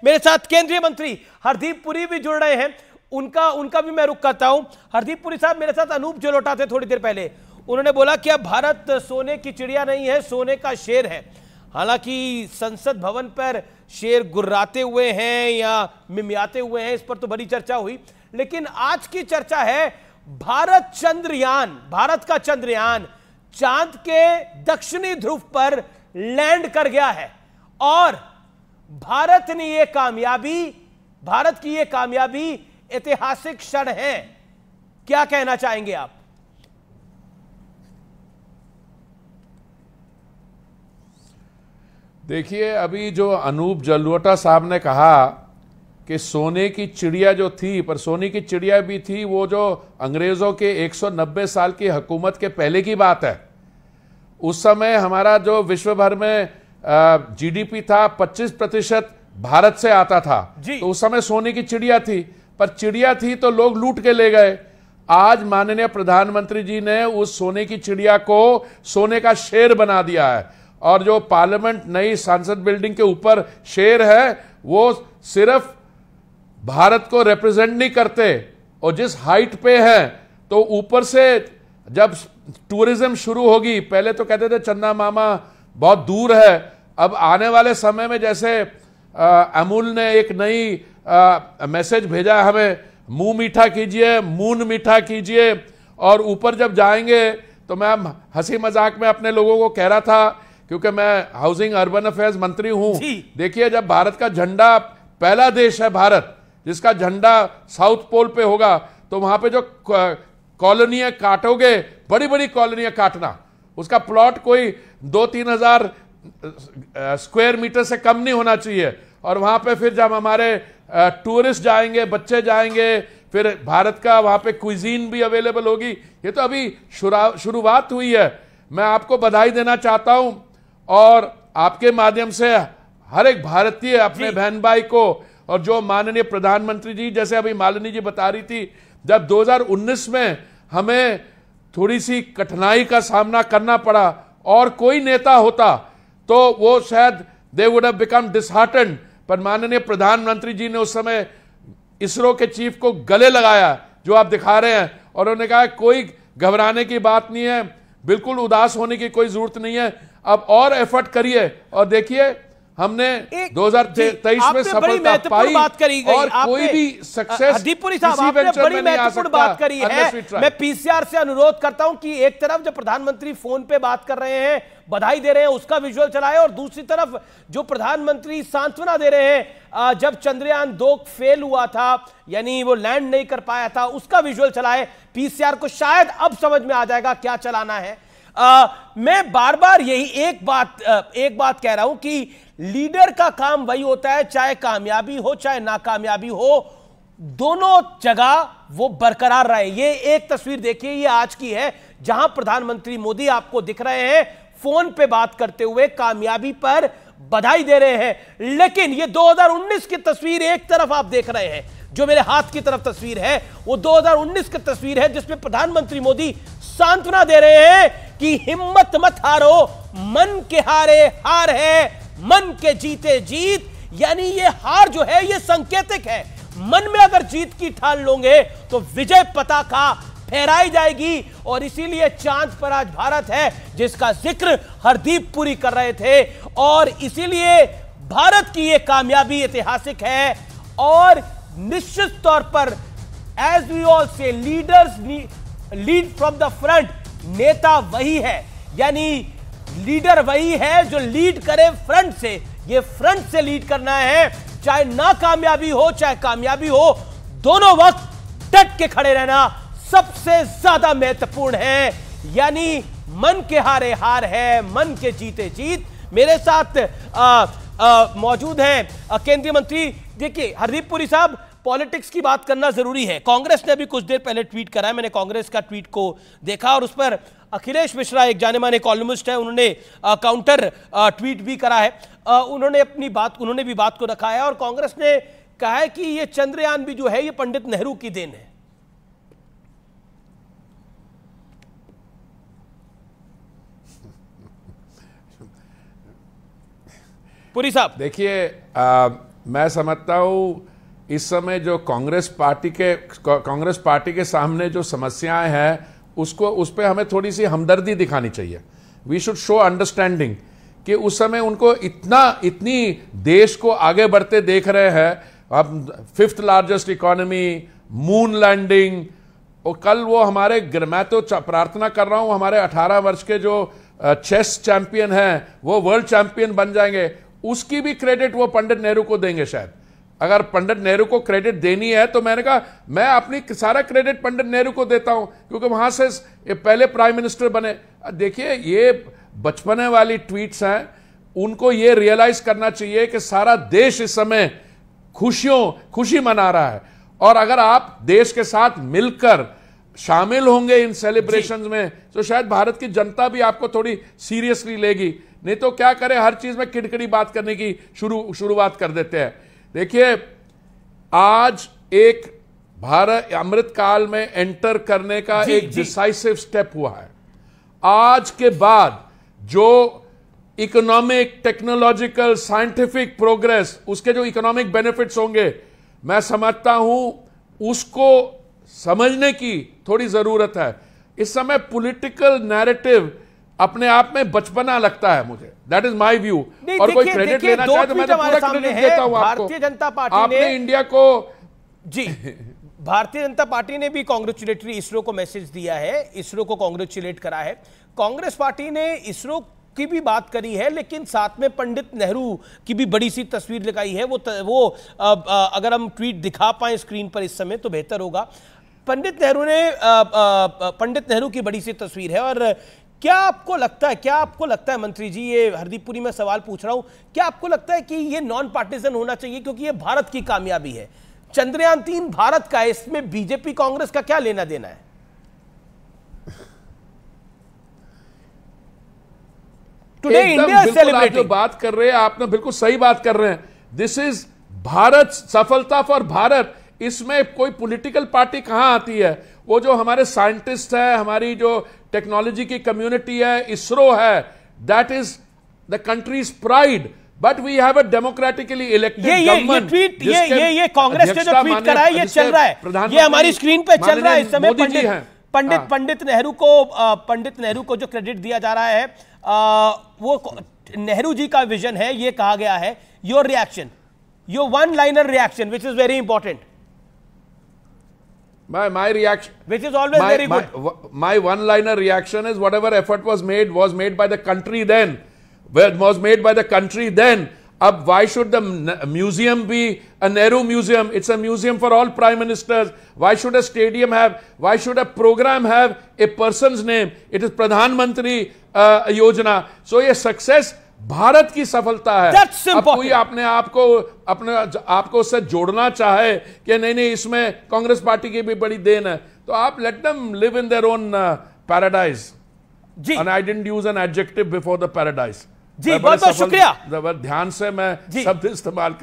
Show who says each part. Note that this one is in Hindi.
Speaker 1: मेरे साथ केंद्रीय मंत्री हरदीप पुरी भी जुड़ रहे हैं, उनका भी मैं रुख करता हूं। हरदीप पुरी साहब, मेरे साथ अनूप जलोटा थे थोड़ी देर पहले, उन्होंने बोला कि अब भारत सोने की चिड़िया नहीं है, सोने का शेर है। हालांकि संसद भवन पर शेर गुर्राते हुए हैं या मिमियाते हुए हैं, इस पर तो बड़ी चर्चा हुई, लेकिन आज की चर्चा है भारत का चंद्रयान चांद के दक्षिणी ध्रुव पर लैंड कर गया है और भारत की ये कामयाबी ऐतिहासिक क्षण है। क्या कहना चाहेंगे आप?
Speaker 2: देखिए, अभी जो अनूप जलोटा साहब ने कहा कि सोने की चिड़िया जो थी, पर सोने की चिड़िया भी थी वो जो अंग्रेजों के 190 साल की हुकूमत के पहले की बात है। उस समय हमारा जो विश्व भर में जीडीपी था 25% भारत से आता था, तो उस समय सोने की चिड़िया थी, पर चिड़िया थी तो लोग लूट के ले गए। आज माननीय प्रधानमंत्री जी ने उस सोने की चिड़िया को सोने का शेर बना दिया है और जो पार्लियामेंट नई संसद बिल्डिंग के ऊपर शेर है वो सिर्फ भारत को रिप्रेजेंट नहीं करते, और जिस हाइट पे है तो ऊपर से जब टूरिज्म शुरू होगी, पहले तो कहते थे चंदा मामा बहुत दूर है, अब आने वाले समय में जैसे अमूल ने एक नई मैसेज भेजा हमें, मुंह मीठा कीजिए, मून मीठा कीजिए, और ऊपर जब जाएंगे तो मैं हंसी मजाक में अपने लोगों को कह रहा था, क्योंकि मैं हाउसिंग अर्बन अफेयर्स मंत्री हूं, देखिए जब भारत का झंडा, पहला देश है भारत जिसका झंडा साउथ पोल पे होगा, तो वहां पे जो कॉलोनियां काटोगे, बड़ी बड़ी कॉलोनियां काटना, उसका प्लॉट कोई 2-3 हजार स्क्वायर मीटर से कम नहीं होना चाहिए। और वहां पे फिर जब हमारे टूरिस्ट जाएंगे, बच्चे जाएंगे, फिर भारत का वहां पे क्विजीन भी अवेलेबल होगी। ये तो अभी शुरुआत हुई है। मैं आपको बधाई देना चाहता हूं और आपके माध्यम से हर एक भारतीय अपने बहन भाई को, और जो माननीय प्रधानमंत्री जी, जैसे अभी मालिनी जी बता रही थी, जब 2019 में हमें थोड़ी सी कठिनाई का सामना करना पड़ा और कोई नेता होता तो वो शायद they would have become disheartened, पर माननीय प्रधानमंत्री जी ने उस समय इसरो के चीफ को गले लगाया, जो आप दिखा रहे हैं, और उन्होंने कहा कोई घबराने की बात नहीं है, बिल्कुल उदास होने की कोई जरूरत नहीं है, अब और एफर्ट करिए। और देखिए हमने 2023 में सफलता पाई और कोई भी सक्सेस
Speaker 1: हरदीप पुरी साहब, आपने बड़ी महत्वपूर्ण बात करी है। मैं पीसीआर से अनुरोध करता हूं कि एक तरफ जब प्रधानमंत्री फोन पे बात कर रहे हैं, बधाई दे रहे हैं, उसका विजुअल चलाए, और दूसरी तरफ जो प्रधानमंत्री सांत्वना दे रहे हैं जब चंद्रयान 2 फेल हुआ था, यानी वो लैंड नहीं कर पाया था, उसका विजुअल चलाए। पीसीआर को शायद अब समझ में आ जाएगा क्या चलाना है। मैं बार बार यही एक बात कह रहा हूं कि लीडर का काम वही होता है, चाहे कामयाबी हो चाहे नाकामयाबी हो, दोनों जगह वो बरकरार रहे। ये एक तस्वीर देखिए, ये आज की है, जहां प्रधानमंत्री मोदी आपको दिख रहे हैं फोन पे बात करते हुए, कामयाबी पर बधाई दे रहे हैं। लेकिन ये 2019 की तस्वीर एक तरफ आप देख रहे हैं, जो मेरे हाथ की तरफ तस्वीर है वो 2019 की तस्वीर है, जिसमें प्रधानमंत्री मोदी सांत्वना दे रहे हैं कि हिम्मत मत हारो, मन के हारे हार है, मन के जीते जीत। यानी ये हार जो है ये संकेतिक है, मन में अगर जीत की ठान लोगे तो विजय पताका फहराई जाएगी। और इसीलिए चांद पर आज भारत है, जिसका जिक्र हरदीप पुरी कर रहे थे, और इसीलिए भारत की यह कामयाबी ऐतिहासिक है। और निश्चित तौर पर एज वी ऑल से, leaders lead from the front, नेता वही है, यानी लीडर वही है जो लीड करे फ्रंट से। ये फ्रंट से लीड करना है, चाहे नाकामयाबी हो चाहे कामयाबी हो, दोनों वक्त डट के खड़े रहना सबसे ज्यादा महत्वपूर्ण है। यानी मन के हारे हार है, मन के जीते जीत। मेरे साथ मौजूद हैं केंद्रीय मंत्री। देखिए हरदीप पुरी साहब, पॉलिटिक्स की बात करना जरूरी है। कांग्रेस ने अभी कुछ देर पहले ट्वीट करा है, मैंने कांग्रेस का ट्वीट को देखा, और उस पर अखिलेश मिश्रा एक जाने माने कॉलमिस्ट है, उन्होंने काउंटर ट्वीट भी करा है। उन्होंने भी बात को रखा है, और कांग्रेस ने कहा है कि ये चंद्रयान भी जो है ये पंडित नेहरू की देन है। पुरी साहब
Speaker 2: देखिए, मैं समझता हूं इस समय जो कांग्रेस पार्टी के सामने जो समस्याएं हैं उस पे हमें थोड़ी सी हमदर्दी दिखानी चाहिए। वी शुड शो अंडरस्टैंडिंग कि उस समय उनको इतनी देश को आगे बढ़ते देख रहे हैं। अब 5th largest economy, moon landing, और कल वो हमारे, मैं तो प्रार्थना कर रहा हूं हमारे 18 वर्ष के जो चेस चैंपियन हैं वो वर्ल्ड चैंपियन बन जाएंगे। उसकी भी क्रेडिट वो पंडित नेहरू को देंगे शायद। अगर पंडित नेहरू को क्रेडिट देनी है तो मैंने कहा मैं अपनी सारा क्रेडिट पंडित नेहरू को देता हूं, क्योंकि वहां से ये पहले प्राइम मिनिस्टर बने। देखिए ये बचपने वाली ट्वीट्स हैं, उनको ये रियलाइज करना चाहिए कि सारा देश इस समय खुशी मना रहा है, और अगर आप देश के साथ मिलकर शामिल होंगे इन सेलिब्रेशंस में तो शायद भारत की जनता भी आपको थोड़ी सीरियसली लेगी। नहीं तो क्या करें, हर चीज में किड़किड़ी बात करने की शुरुआत कर देते हैं। देखिए आज एक भारत अमृत काल में एंटर करने का एक डिसाइसिव स्टेप हुआ है। आज के बाद जो इकोनॉमिक, टेक्नोलॉजिकल, साइंटिफिक प्रोग्रेस, उसके जो इकोनॉमिक बेनिफिट्स होंगे, मैं समझता हूं उसको समझने की थोड़ी जरूरत है। इस समय पॉलिटिकल नैरेटिव अपने आप में बचपना लगता है मुझे। That is my view. और कोई क्रेडिट लेना चाहे तो मैं तो पूरा क्रेडिट देता हूं आपको।
Speaker 1: भारतीय जनता पार्टी
Speaker 2: आपने इंडिया को
Speaker 1: भारतीय जनता पार्टी ने भी कांग्रेचुलेटरी इसरो को मैसेज दिया है, इसरो को कांग्रेचुलेट करा है। कांग्रेस पार्टी ने इसरो की भी बात करी है, लेकिन साथ में पंडित नेहरू की भी बड़ी सी तस्वीर लगाई है। वो अगर हम ट्वीट दिखा पाए स्क्रीन पर इस समय तो बेहतर होगा। पंडित नेहरू की बड़ी सी तस्वीर है। और क्या आपको लगता है मंत्री जी, ये हरदीपपुरी में सवाल पूछ रहा हूं, क्या आपको लगता है कि ये नॉन पार्टिजन होना चाहिए, क्योंकि ये भारत की कामयाबी है, चंद्रयान 3 भारत का है, इसमें बीजेपी कांग्रेस का क्या लेना देना है? Today India celebrating.
Speaker 2: जो बात कर रहे हैं आपने बिल्कुल सही बात कर रहे हैं। दिस इज भारत, सफलता फॉर भारत। इसमें कोई पॉलिटिकल पार्टी कहां आती है? वो जो हमारे साइंटिस्ट है, हमारी जो टेक्नोलॉजी की कम्युनिटी है, इसरो है, that is the country's pride. But we have a democratically elected government.
Speaker 1: ये कांग्रेस ने जो ट्वीट करा है ये चल रहा है, ये हमारी स्क्रीन पे चल रहा है इस समय। पंडित नेहरू को जो क्रेडिट दिया जा रहा है वो नेहरू जी का विजन है, ये कहा गया है। Your reaction, your one liner reaction which is very important.
Speaker 2: My reaction,
Speaker 1: which is always very good.
Speaker 2: My one-liner reaction is whatever effort was made by the country then, was made by the country then. Why should the museum be a Nehru museum? It's a museum for all prime ministers. Why should a stadium have? Why should a program have a person's name? It is Pradhan Mantri Yojana. So ये success भारत की सफलता है। अब कोई अपने आपको उससे जोड़ना चाहे कि नहीं इसमें कांग्रेस पार्टी की भी बड़ी देन है, तो आप let them live in their own paradise. And I didn't use an adjective before the paradise.
Speaker 1: जी बहुत बहुत शुक्रिया।
Speaker 2: ध्यान से मैं शब्द इस्तेमाल